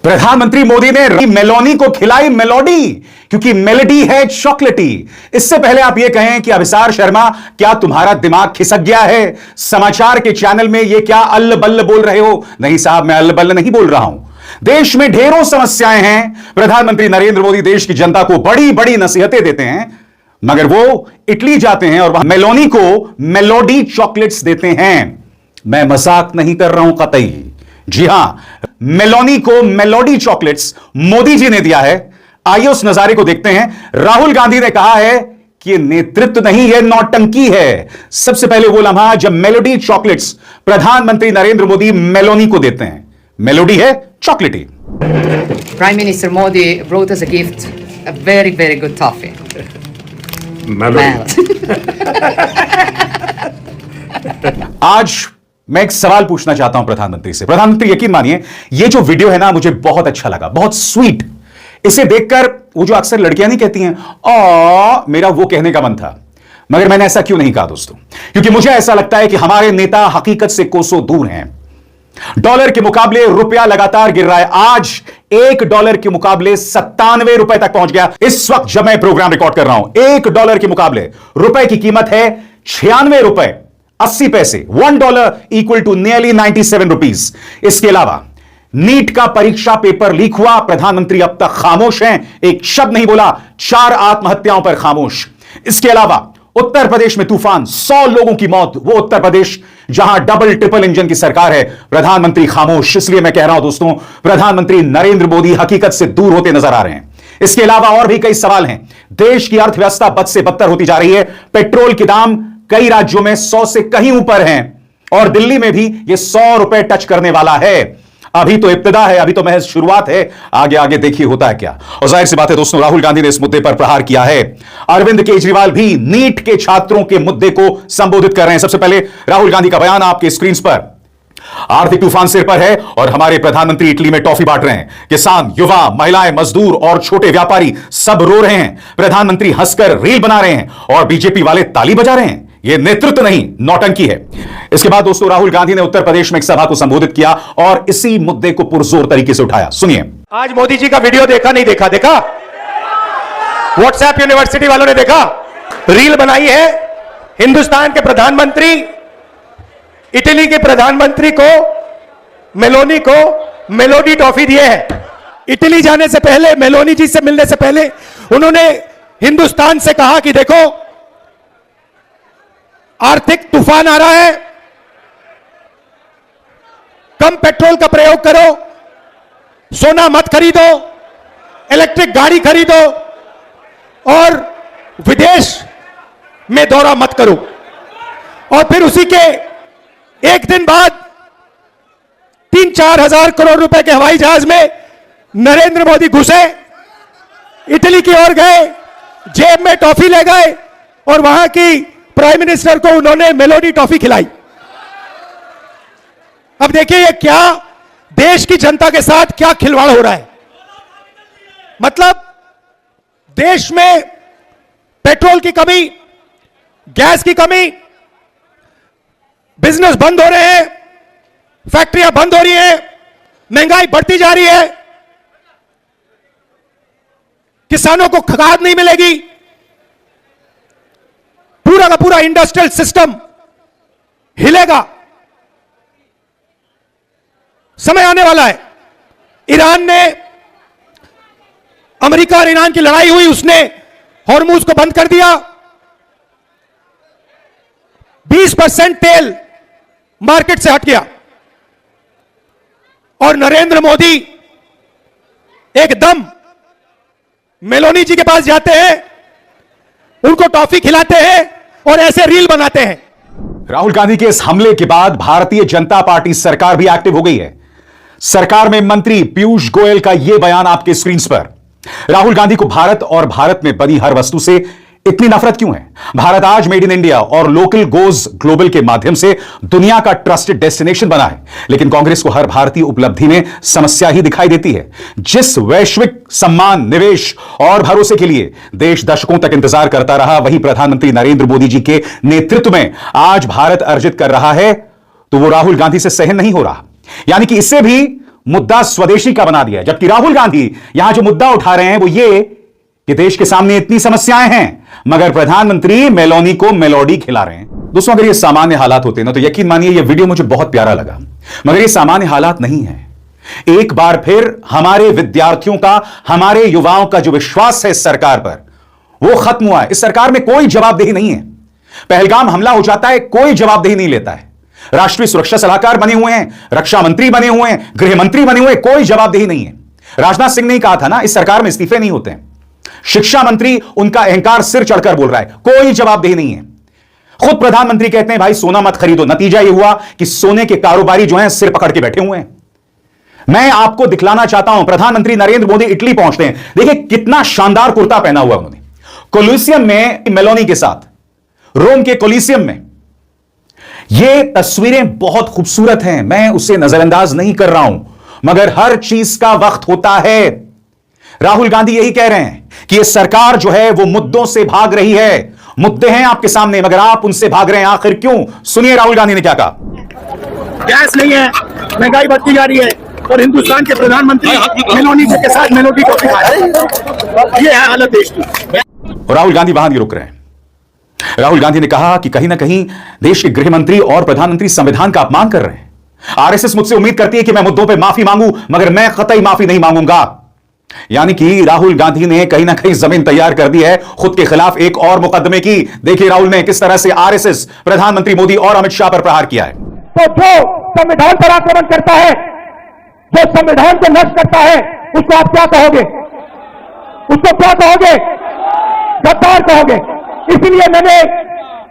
प्रधानमंत्री मोदी ने मेलोनी को खिलाई मेलोडी, क्योंकि मेलोडी है चॉकलेटी। इससे पहले आप यह कहें कि अभिसार शर्मा, क्या तुम्हारा दिमाग खिसक गया है? समाचार के चैनल में यह क्या अल्ल बल्ल बोल रहे हो? नहीं साहब, मैं अल्ल बल्ल नहीं बोल रहा हूं। देश में ढेरों समस्याएं हैं। प्रधानमंत्री नरेंद्र मोदी देश की जनता को बड़ी बड़ी नसीहतें देते हैं, मगर वो इटली जाते हैं और वहां मेलोनी को मेलोडी चॉकलेट्स देते हैं। मैं मजाक नहीं कर रहा हूं कतई। जी हां, मेलोनी को मेलोडी चॉकलेट्स मोदी जी ने दिया है। आइए उस नजारे को देखते हैं। राहुल गांधी ने कहा है कि यह नेतृत्व नहीं, यह नौटंकी है। सबसे पहले वो लम्हा जब मेलोडी चॉकलेट्स प्रधानमंत्री नरेंद्र मोदी मेलोनी को देते हैं। मेलोडी है चॉकलेटी। Prime Minister Modi brought us a gift, a very, very good toffee. आज मैं एक सवाल पूछना चाहता हूं प्रधानमंत्री से। प्रधानमंत्री, यकीन मानिए, ये जो वीडियो है ना, मुझे बहुत अच्छा लगा, बहुत स्वीट। इसे देखकर वो जो अक्सर लड़कियां नहीं कहती हैं, मेरा वो कहने का मन था, मगर मैंने ऐसा क्यों नहीं कहा दोस्तों? क्योंकि मुझे ऐसा लगता है कि हमारे नेता हकीकत से कोसों दूर हैं। डॉलर के मुकाबले रुपया लगातार गिर रहा है। आज $1 के मुकाबले 97 रुपए तक पहुंच गया। इस वक्त जब मैं प्रोग्राम रिकॉर्ड कर रहा हूं, $1 के मुकाबले रुपए की कीमत है 96 रुपए 80 पैसे। $1 इक्वल टू नियरली 97 रुपीज। इसके अलावा नीट का परीक्षा पेपर लीक हुआ, प्रधानमंत्री अब तक खामोश हैं, एक शब्द नहीं बोला। 4 आत्महत्याओं पर खामोश। इसके अलावा उत्तर प्रदेश में तूफान, 100 लोगों की मौत, वो उत्तर प्रदेश जहां डबल ट्रिपल इंजन की सरकार है, प्रधानमंत्री खामोश। इसलिए मैं कह रहा हूं दोस्तों, प्रधानमंत्री नरेंद्र मोदी हकीकत से दूर होते नजर आ रहे हैं। इसके अलावा और भी कई सवाल हैं। देश की अर्थव्यवस्था बद से बदतर होती जा रही है। पेट्रोल के दाम कई राज्यों में 100 से कहीं ऊपर हैं और दिल्ली में भी यह 100 रुपए टच करने वाला है। अभी तो इब्तिदा है, अभी तो महज शुरुआत है। आगे आगे देखिए होता है क्या। और जाहिर सी बात है दोस्तों, राहुल गांधी ने इस मुद्दे पर प्रहार किया है। अरविंद केजरीवाल भी नीट के छात्रों के मुद्दे को संबोधित कर रहे हैं। सबसे पहले राहुल गांधी का बयान आपके स्क्रीन पर। आर्थिक तूफान सिर पर है और हमारे प्रधानमंत्री इटली में टॉफी बांट रहे हैं। किसान, युवा, महिलाएं, मजदूर और छोटे व्यापारी सब रो रहे हैं। प्रधानमंत्री हंसकर रील बना रहे हैं और बीजेपी वाले ताली बजा रहे हैं। यह नेतृत्व नहीं, नौटंकी है। इसके बाद दोस्तों, राहुल गांधी ने उत्तर प्रदेश में एक सभा को संबोधित किया और इसी मुद्दे को पुरजोर तरीके से उठाया। सुनिए। आज मोदी जी का वीडियो देखा नहीं देखा? देखा? व्हाट्सएप यूनिवर्सिटी वालों ने देखा? रील बनाई है। हिंदुस्तान के प्रधानमंत्री इटली के प्रधानमंत्री को, मेलोनी को मेलोडी टॉफी दिए हैं। इटली जाने से पहले, मेलोनी जी से मिलने से पहले उन्होंने हिंदुस्तान से कहा कि देखो, आर्थिक तूफान आ रहा है, कम पेट्रोल का प्रयोग करो, सोना मत खरीदो, इलेक्ट्रिक गाड़ी खरीदो और विदेश में दौरा मत करो। और फिर उसी के एक दिन बाद 3-4 हजार करोड़ रुपए के हवाई जहाज में नरेंद्र मोदी घुसे, इटली की ओर गए, जेब में टॉफी ले गए और वहां की प्राइम मिनिस्टर को उन्होंने मेलोडी टॉफी खिलाई। अब देखिए ये क्या देश की जनता के साथ क्या खिलवाड़ हो रहा है। मतलब देश में पेट्रोल की कमी, गैस की कमी, बिजनेस बंद हो रहे हैं, फैक्ट्रियां बंद हो रही हैं, महंगाई बढ़ती जा रही है, किसानों को खाद नहीं मिलेगी, पूरा का पूरा इंडस्ट्रियल सिस्टम हिलेगा। समय आने वाला है। ईरान ने, अमेरिका और ईरान की लड़ाई हुई, उसने हॉर्मुज को बंद कर दिया। 20% तेल मार्केट से हट गया और नरेंद्र मोदी एकदम मेलोनी जी के पास जाते हैं, उनको टॉफी खिलाते हैं और ऐसे रील बनाते हैं। राहुल गांधी के इस हमले के बाद भारतीय जनता पार्टी सरकार भी एक्टिव हो गई है। सरकार में मंत्री पीयूष गोयल का यह बयान आपके स्क्रीन पर। राहुल गांधी को भारत और भारत में बनी हर वस्तु से इतनी नफरत क्यों है? भारत आज मेड इन इंडिया और लोकल गोज ग्लोबल के माध्यम से दुनिया का ट्रस्टेड डेस्टिनेशन बना है, लेकिन कांग्रेस को हर भारतीय उपलब्धि में समस्या ही दिखाई देती है। जिस वैश्विक सम्मान, निवेश और भरोसे के लिए देश दशकों तक इंतजार करता रहा, वही प्रधानमंत्री नरेंद्र मोदी जी के नेतृत्व में आज भारत अर्जित कर रहा है, तो वो राहुल गांधी से सहन नहीं हो रहा। यानी कि इससे भी मुद्दा स्वदेशी का बना दिया है, जबकि राहुल गांधी यहां जो मुद्दा उठा रहे हैं वो ये कि देश के सामने इतनी समस्याएं हैं मगर प्रधानमंत्री मेलोनी को मेलोडी खिला रहे हैं। दोस्तों, अगर ये सामान्य हालात होते ना तो यकीन मानिए ये वीडियो मुझे बहुत प्यारा लगा, मगर ये सामान्य हालात नहीं है। एक बार फिर हमारे विद्यार्थियों का, हमारे युवाओं का जो विश्वास है इस सरकार पर, वो खत्म हुआ है। इस सरकार में कोई जवाबदेही नहीं है। पहलगाम हमला हो जाता है, कोई जवाबदेही नहीं लेता है। राष्ट्रीय सुरक्षा सलाहकार बने हुए हैं, रक्षा मंत्री बने हुए हैं, गृह मंत्री बने हुए, कोई जवाबदेही नहीं है। राजनाथ सिंह ने कहा था ना, इस सरकार में इस्तीफे नहीं होते हैं। शिक्षा मंत्री उनका अहंकार सिर चढ़कर बोल रहा है, कोई जवाबदेही नहीं है। खुद प्रधानमंत्री कहते हैं भाई सोना मत खरीदो। नतीजा यह हुआ कि सोने के कारोबारी जो हैं सिर पकड़ के बैठे हुए हैं। मैं आपको दिखलाना चाहता हूं, प्रधानमंत्री नरेंद्र मोदी इटली पहुंचते हैं, देखिए कितना शानदार कुर्ता पहना हुआ उन्होंने, कोलिसियम में मेलोनी के साथ, रोम के कोलिसियम में। ये तस्वीरें बहुत खूबसूरत हैं, मैं उसे नजरअंदाज नहीं कर रहा हूं, मगर हर चीज का वक्त होता है। राहुल गांधी यही कह रहे हैं कि यह सरकार जो है वो मुद्दों से भाग रही है। मुद्दे हैं आपके सामने मगर आप उनसे भाग रहे हैं, आखिर क्यों? सुनिए राहुल गांधी ने क्या कहा। गैस नहीं है, महंगाई बढ़ती जा रही है और हिंदुस्तान के प्रधानमंत्री मेलोनी के साथ मेलोडी को खा रहे हैं। ये है हालत देश की। और राहुल गांधी वहां नहीं रुक रहे हैं। राहुल गांधी ने कहा कि कहीं ना कहीं देश के गृह मंत्री और प्रधानमंत्री संविधान का अपमान कर रहे हैं। आरएसएस मुझसे उम्मीद करती है कि मैं मुद्दों पे माफी मांगू, मगर मैं कतई माफी नहीं मांगूंगा। यानी कि राहुल गांधी ने कहीं ना कहीं जमीन तैयार कर दी है खुद के खिलाफ एक और मुकदमे की। देखिए राहुल ने किस तरह से आरएसएस, प्रधानमंत्री मोदी और अमित शाह पर प्रहार किया है। तो जो संविधान पर आक्रमण करता है, जो संविधान को नष्ट करता है, उसको आप क्या कहोगे? उसको क्या कहोगे? गद्दार कहोगे। इसलिए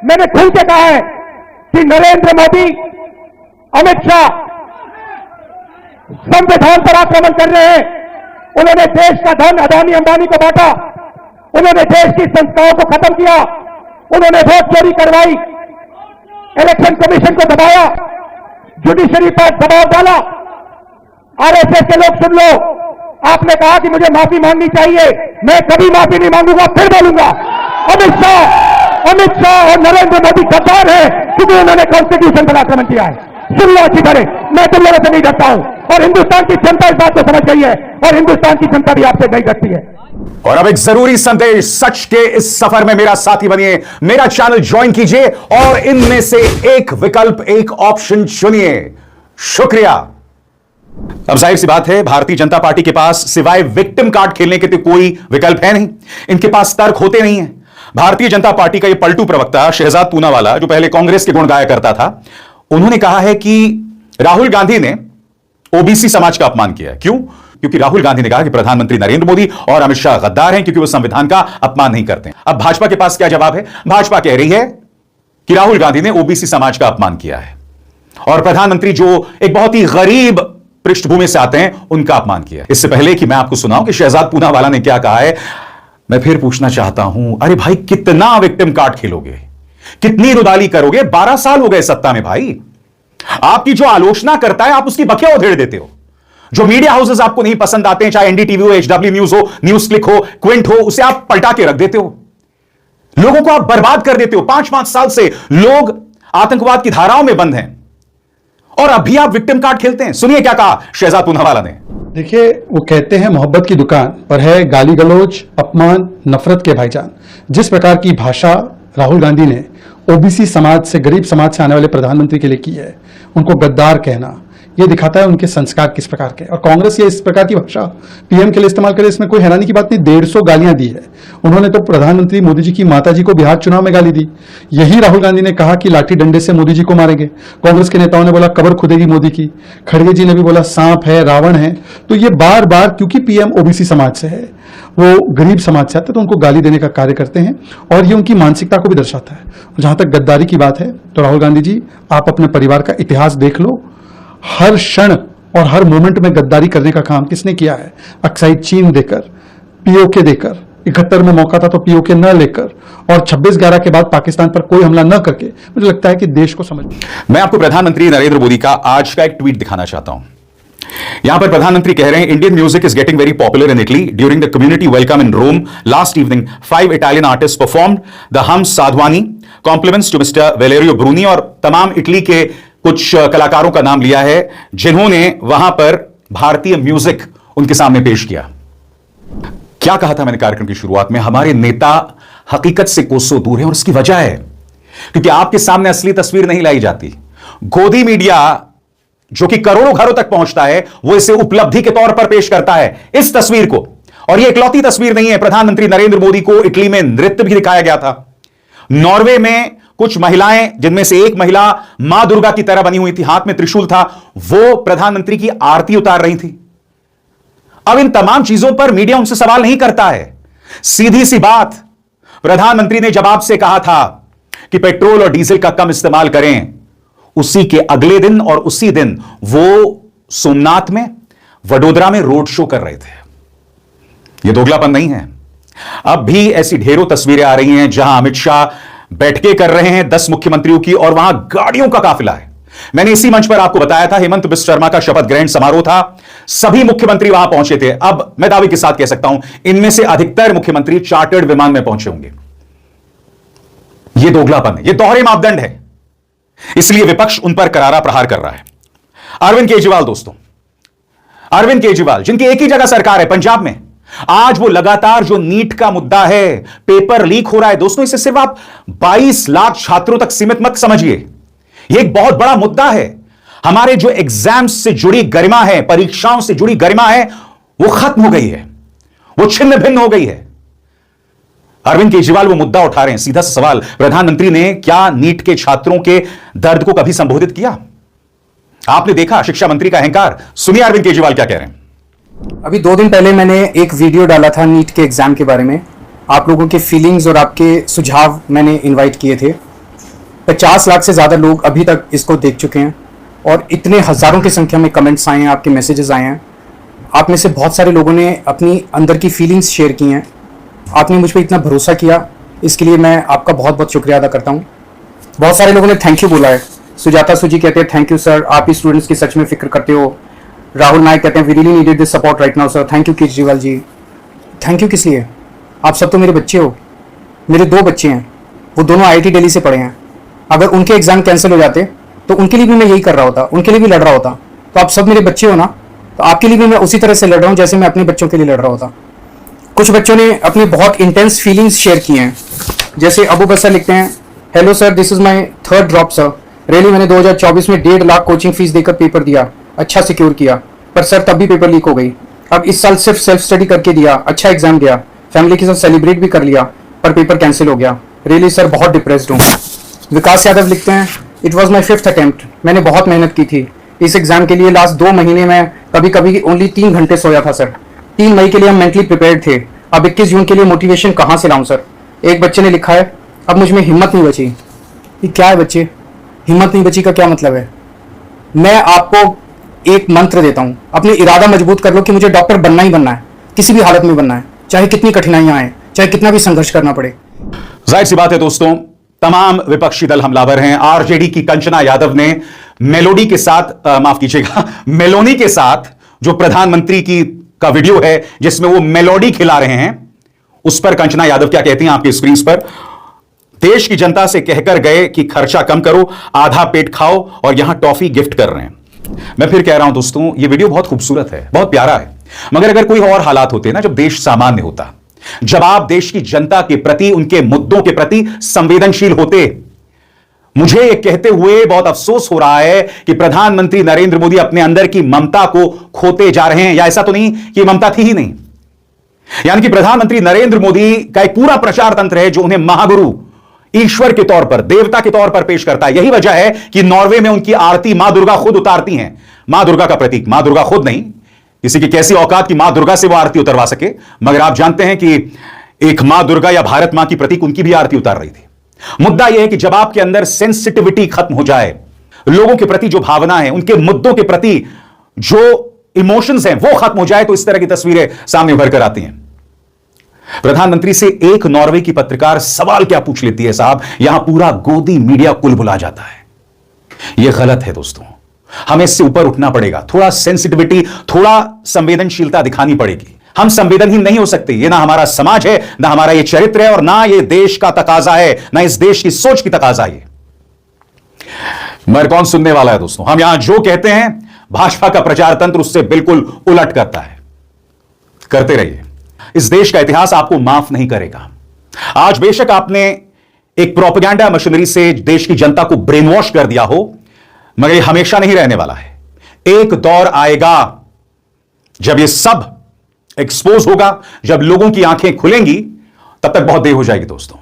मैंने खुल के कहा है कि नरेंद्र मोदी, अमित शाह संविधान पर आक्रमण कर रहे हैं। उन्होंने देश का धन अदानी अंबानी को बांटा, उन्होंने देश की संस्थाओं को खत्म किया, उन्होंने वोट चोरी करवाई, इलेक्शन कमीशन को दबाया, जुडिशरी पर दबाव डाला। आरएसएस के लोग सुन लो, आपने कहा कि मुझे माफी मांगनी चाहिए, मैं कभी माफी नहीं मांगूंगा, फिर बोलूंगा। अमित शाह और नरेंद्र मोदी गद्दार है क्योंकि उन्होंने कॉन्स्टिट्यूशन पर आक्रमण किया है। सुन लो अच्छी तरह, मैं तुम लोगों से नहीं डरता हूं और हिंदुस्तान की जनता इस बात को समझ गई है और हिंदुस्तान की जनता भी आपसे नहीं डरती है। और अब एक जरूरी संदेश, सच के इस सफर में मेरा साथी बनिए, मेरा चैनल ज्वाइन कीजिए और इनमें से एक विकल्प, एक ऑप्शन चुनिए। शुक्रिया। अब जाहिर सी बात है, भारतीय जनता पार्टी के पास सिवाय विक्टिम कार्ड खेलने के तो कोई विकल्प है नहीं। इनके पास तर्क होते नहीं है। भारतीय जनता पार्टी का यह पलटू प्रवक्ता शहजाद पूनावाला, जो पहले कांग्रेस के गुण गाया करता था, उन्होंने कहा है कि राहुल गांधी ने ओबीसी समाज का अपमान किया है। क्यों? क्योंकि राहुल गांधी ने कहा कि प्रधानमंत्री नरेंद्र मोदी और अमित शाह गद्दार हैं क्योंकि वो संविधान का अपमान नहीं करते। अब भाजपा के पास क्या जवाब है? भाजपा कह रही है कि राहुल गांधी ने ओबीसी समाज का अपमान किया है और प्रधानमंत्री जो एक बहुत ही गरीब पृष्ठभूमि से आते हैं उनका अपमान किया। इससे पहले कि मैं आपको सुनाऊं कि शहजाद पूनावाला ने क्या कहा है, मैं फिर पूछना चाहता हूं, अरे भाई कितना विक्टिम कार्ड खेलोगे, कितनी रुदाली करोगे? 12 साल हो गए सत्ता में भाई। आपकी जो आलोचना करता है आप उसकी बखिया उधेड़ देते हो। जो मीडिया हाउसेस आपको नहीं पसंद आते हैं, चाहे एनडीटीवी हो, एचडब्ल्यू न्यूज हो, न्यूज क्लिक हो, क्विंट हो, उसे आप पलटा के रख देते हो। लोगों को आप बर्बाद कर देते हो। 5-5 साल से लोग आतंकवाद की धाराओं में बंद हैं और अभी आप विक्टिम कार्ड खेलते हैं। सुनिए क्या कहा शहजाद पूनावाला ने। देखिए, वो कहते हैं मोहब्बत की दुकान पर है गाली गलौज, अपमान, नफरत के भाईजान। जिस प्रकार की भाषा राहुल गांधी ने ओबीसी समाज से, गरीब समाज से आने वाले प्रधानमंत्री के लिए की है, उनको गद्दार कहना, यह दिखाता है उनके संस्कार किस प्रकार के। और कांग्रेस ये इस प्रकार की भाषा पीएम के लिए इस्तेमाल करे, इसमें कोई हैरानी की बात नहीं। 150 गालियां दी है उन्होंने तो प्रधानमंत्री मोदी जी की माता जी को बिहार चुनाव में गाली दी। यही राहुल गांधी ने कहा कि लाठी डंडे से मोदी जी को मारेंगे। कांग्रेस के नेताओं ने बोला कब्र खुदेगी मोदी की। खड़गे जी ने भी बोला सांप है, रावण है। तो ये बार बार, क्योंकि पीएम ओबीसी समाज से है, वो गरीब समाज से आते हैं, तो उनको गाली देने का कार्य करते हैं और ये उनकी मानसिकता को भी दर्शाता है। जहां तक गद्दारी की बात है तो राहुल गांधी जी, आप अपने परिवार का इतिहास देख लो। हर क्षण और हर मोमेंट में गद्दारी करने का काम किसने किया है? अक्साई चीन देकर, पीओके देकर, 71 में मौका था तो पीओके न लेकर, और 26/11 के बाद पाकिस्तान पर कोई हमला न करके, मुझे लगता है कि देश को समझ। मैं आपको प्रधानमंत्री नरेंद्र मोदी का आज का एक ट्वीट दिखाना चाहता हूं। यहां पर प्रधानमंत्री कह रहे हैं, Indian music is getting very popular in Italy. During the community welcome in Rome last evening 5 Italian artist performed the हम साधवानी, compliments to mister Valerio Bruni. और तमाम इटली के कुछ कलाकारों का नाम लिया है जिन्होंने वहां पर भारतीय म्यूजिक उनके सामने पेश किया। क्या कहा था मैंने कार्यक्रम की शुरुआत में? हमारे नेता हकीकत से कोसों दूर हैं और इसकी वजह है क्योंकि आपके सामने असली तस्वीर नहीं लाई जाती। गोदी मीडिया जो कि करोड़ों घरों तक पहुंचता है, वो इसे उपलब्धि के तौर पर पेश करता है, इस तस्वीर को। और यह इकलौती तस्वीर नहीं है। प्रधानमंत्री नरेंद्र मोदी को इटली में नृत्य भी दिखाया गया था। नॉर्वे में कुछ महिलाएं, जिनमें से एक महिला मां दुर्गा की तरह बनी हुई थी, हाथ में त्रिशूल था, वो प्रधानमंत्री की आरती उतार रही थी। अब इन तमाम चीजों पर मीडिया उनसे सवाल नहीं करता है। सीधी सी बात, प्रधानमंत्री ने जब आपसे कहा था कि पेट्रोल और डीजल का कम इस्तेमाल करें, उसी के अगले दिन और उसी दिन वो सोमनाथ में, वडोदरा में रोड शो कर रहे थे। यह दोगलापन नहीं है। अब भी ऐसी ढेरों तस्वीरें आ रही हैं जहां अमित शाह बैठकें कर रहे हैं 10 मुख्यमंत्रियों की और वहां गाड़ियों का काफिला है। मैंने इसी मंच पर आपको बताया था, हेमंत बिस्व शर्मा का शपथ ग्रहण समारोह था, सभी मुख्यमंत्री वहां पहुंचे थे। अब मैं दावे के साथ कह सकता हूं, इनमें से अधिकतर मुख्यमंत्री चार्टर्ड विमान में पहुंचे होंगे। यह दोगलापन है, यह दोहरे मापदंड है, इसलिए विपक्ष उन पर करारा प्रहार कर रहा है। अरविंद केजरीवाल दोस्तों, अरविंद केजरीवाल जिनकी एक ही जगह सरकार है, पंजाब में, आज वो लगातार जो नीट का मुद्दा है, पेपर लीक हो रहा है दोस्तों, इसे सिर्फ आप 22 लाख छात्रों तक सीमित मत समझिए। यह एक बहुत बड़ा मुद्दा है। हमारे जो एग्जाम्स से जुड़ी गरिमा है, परीक्षाओं से जुड़ी गरिमा है, वो खत्म हो गई है, वो छिन्न भिन्न हो गई है। अरविंद केजरीवाल वो मुद्दा उठा रहे हैं। सीधा सा सवाल, प्रधानमंत्री ने क्या नीट के छात्रों के दर्द को कभी संबोधित किया? आपने देखा शिक्षा मंत्री का अहंकार? सुनिए अरविंद केजरीवाल क्या कह रहे हैं। अभी 2 दिन पहले मैंने एक वीडियो डाला था नीट के एग्ज़ाम के बारे में। आप लोगों के फीलिंग्स और आपके सुझाव मैंने इनवाइट किए थे। 50 लाख से ज़्यादा लोग अभी तक इसको देख चुके हैं और इतने हज़ारों की संख्या में कमेंट्स आए हैं, आपके मैसेजेस आए हैं। आप में से बहुत सारे लोगों ने अपनी अंदर की फीलिंग्स शेयर की हैं। आपने मुझ पर इतना भरोसा किया, इसके लिए मैं आपका बहुत बहुत शुक्रिया अदा करता हूँ। बहुत सारे लोगों ने थैंक यू बोला है। सुजाता सुजी कहते हैं थैंक यू सर, आप ही स्टूडेंट्स की सच में फिक्र करते हो। राहुल नायक कहते हैं we really needed this support right now sir, thank you Kejriwal ji. Thank you किस लिए? आप सब तो मेरे बच्चे हो। मेरे 2 बच्चे हैं, वो दोनों IIT दिल्ली से पढ़े हैं। अगर उनके एग्जाम कैंसिल हो जाते तो उनके लिए भी मैं यही कर रहा होता, उनके लिए भी लड़ रहा होता। तो आप सब मेरे बच्चे हो ना, तो आपके लिए भी मैं उसी तरह से लड़ रहा हूँ जैसे मैं अपने बच्चों के लिए लड़ रहा होता। कुछ बच्चों ने अपनी बहुत इंटेंस फीलिंग्स शेयर की हैं, जैसे अबू बसर लिखते हैं hello sir, this is my 3rd drop sir. Really मैंने 2024 में 1.5 लाख कोचिंग फीस देकर पेपर दिया, अच्छा सिक्योर किया, पर सर तब भी पेपर लीक हो गई। अब इस साल सिर्फ सेल्फ स्टडी करके दिया, अच्छा एग्जाम दिया, फैमिली के साथ सेलिब्रेट भी कर लिया, पर पेपर कैंसिल हो गया। रियली सर बहुत डिप्रेस्ड हूँ। विकास यादव लिखते हैं it was my 5th attempt, मैंने बहुत मेहनत की थी इस एग्जाम के लिए। लास्ट 2 महीने में कभी कभी ओनली 3 घंटे सोया था सर। 3 मई के लिए हम मेंटली प्रिपेयर्ड थे, अब 21 जून के लिए मोटिवेशन कहाँ से लाऊं सर। एक बच्चे ने लिखा है अब मुझ में हिम्मत नहीं बची। ये क्या है बच्चे, हिम्मत नहीं बची का क्या मतलब है? मैं आपको एक मंत्र देता हूं, अपनी इरादा मजबूत कर लो कि मुझे डॉक्टर बनना ही बनना है, किसी भी हालत में बनना है, चाहे कितनी कठिनाइयां आए, चाहे कितना भी संघर्ष करना पड़े। जाहिर सी बात है दोस्तों, तमाम विपक्षी दल हमलावर हैं। आरजेडी की कंचना यादव ने मेलोडी के साथ माफ कीजिएगा, मेलोनी के साथ जो प्रधानमंत्री की का वीडियो है जिसमें वो मेलोडी खिला रहे हैं, उस पर कंचना यादव क्या कहती हैं आपकी स्क्रीन पर। देश की जनता से कहकर गए कि खर्चा कम करो, आधा पेट खाओ, और यहां टॉफी गिफ्ट कर रहे हैं। मैं फिर कह रहा हूं दोस्तों, यह वीडियो बहुत खूबसूरत है, बहुत प्यारा है, मगर अगर कोई और हालात होते ना, जब देश सामान्य होता, जब आप देश की जनता के प्रति, उनके मुद्दों के प्रति संवेदनशील होते। मुझे यह कहते हुए बहुत अफसोस हो रहा है कि प्रधानमंत्री नरेंद्र मोदी अपने अंदर की ममता को खोते जा रहे हैं, या ऐसा तो नहीं कि ममता थी ही नहीं। यानी कि प्रधानमंत्री नरेंद्र मोदी का एक पूरा प्रचार तंत्र है जो उन्हें महागुरु, ईश्वर के तौर पर, देवता के तौर पर पेश करता है। यही वजह है कि नॉर्वे में उनकी आरती मां दुर्गा खुद उतारती हैं। मां दुर्गा का प्रतीक, मां दुर्गा खुद नहीं, किसी की कैसी औकात की मां दुर्गा से वो आरती उतरवा सके, मगर आप जानते हैं कि एक मां दुर्गा या भारत मां की प्रतीक उनकी भी आरती उतार रही थी। मुद्दा यह है कि जब आपके अंदर सेंसिटिविटी खत्म हो जाए, लोगों के प्रति जो भावना है, उनके मुद्दों के प्रति जो इमोशंस हैं वो खत्म हो जाए, तो इस तरह की तस्वीरें सामने उभर कर आती हैं। प्रधानमंत्री से एक नॉर्वे की पत्रकार सवाल क्या पूछ लेती है साहब, यहां पूरा गोदी मीडिया कुल भुला जाता है। यह गलत है दोस्तों, हमें इससे ऊपर उठना पड़ेगा। थोड़ा सेंसिटिविटी, थोड़ा संवेदनशीलता दिखानी पड़ेगी। हम संवेदनहीन नहीं हो सकते, यह ना हमारा समाज है, ना हमारा यह चरित्र है, और ना यह देश का तकाजा है, ना इस देश की सोच की तकाजा है। मगर कौन सुनने वाला है दोस्तों? हम यहां जो कहते हैं भाजपा का प्रचार तंत्र उससे बिल्कुल उलट करता है। करते रहिए, इस देश का इतिहास आपको माफ नहीं करेगा। आज बेशक आपने एक प्रोपेगेंडा मशीनरी से देश की जनता को ब्रेन वॉश कर दिया हो, मगर यह हमेशा नहीं रहने वाला है। एक दौर आएगा जब यह सब एक्सपोज होगा, जब लोगों की आंखें खुलेंगी, तब तक बहुत देर हो जाएगी दोस्तों।